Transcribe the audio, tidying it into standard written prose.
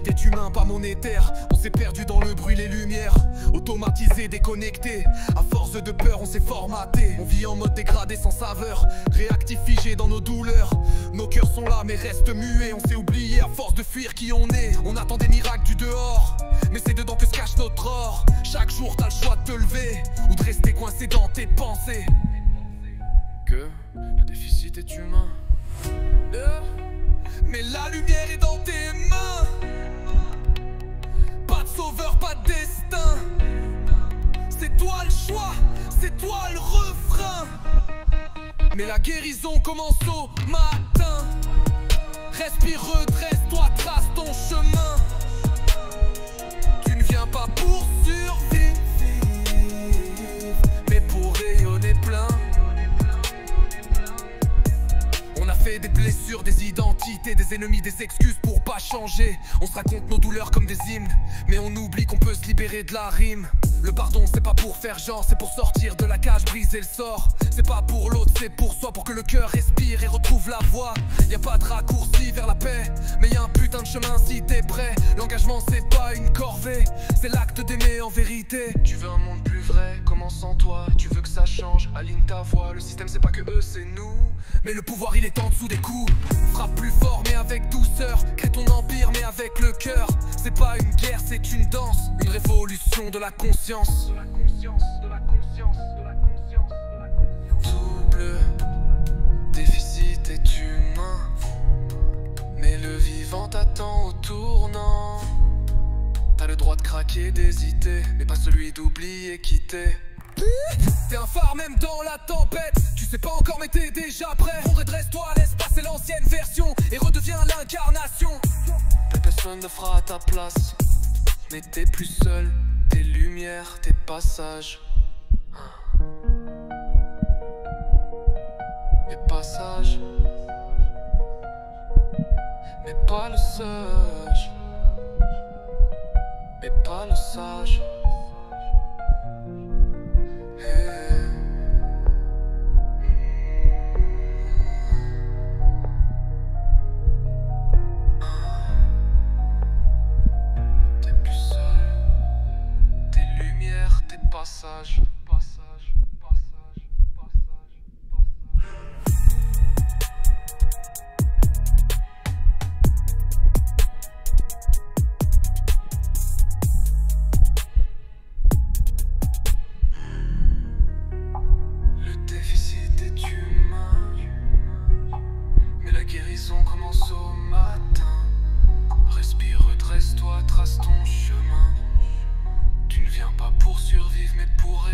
déficit est humain, pas monétaire. On s'est perdu dans le bruit, les lumières. Automatisé, déconnecté. À force de peur, on s'est formaté. On vit en mode dégradé sans saveur. Réactif, figé dans nos douleurs. Nos cœurs sont là mais restent muets. On s'est oublié à force de fuir qui on est. On attend des miracles du dehors, mais c'est dedans que se cache notre or. Chaque jour t'as le choix de te lever ou de rester coincé dans tes pensées. Que le déficit est humain. Mais la lumière est dans tes mains. Pas de sauveur, pas de destin. C'est toi le choix, c'est toi le refrain. Mais la guérison commence au matin. Respire, redresse-toi, trace ton chemin. Tu ne viens pas pour survivre, mais pour rayonner plein. On a fait des blessures, des identités, des ennemis, des excuses pour pas changer. On se raconte nos douleurs comme des hymnes, mais on oublie qu'on peut se libérer de la rime. Le pardon c'est pas pour faire genre, c'est pour sortir de la cage, briser le sort. C'est pas pour l'autre, c'est pour soi, pour que le cœur respire et retrouve la voie. Y a pas de raccourci vers la paix, mais y a un putain de chemin si t'es prêt. L'engagement c'est pas une corvée, c'est l'acte d'aimer en vérité. Tu veux un monde plus vrai, commence en toi. Tu veux que ça change, aligne ta voix. Le système c'est pas que eux, c'est nous. Mais le pouvoir il est en dessous des coups. Frappe plus fort mais avec douceur. Crée ton empire mais avec le cœur. C'est pas une guerre, c'est une danse. Une révolution de la conscience. De la conscience, de la conscience, de la conscience, de la conscience. Double déficit est humain, mais le vivant t'attend au tournant. T'as le droit de craquer, d'hésiter, mais pas celui d'oublier qui t'es. T'es un phare même dans la tempête. Tu sais pas encore mais t'es déjà prêt. Redresse-toi, laisse passer l'ancienne version et redeviens l'incarnation. Plus personne ne fera à ta place, mais t'es plus seul. Tes lumières, tes passages. Mes passages. Mais pas le sage. Mais pas le sage. Passage, passage, passage, passage, Le déficit est humain, mais la guérison commence au matin. Respire, redresse-toi, trace ton chemin. Tu ne viens pas pour survivre mais pour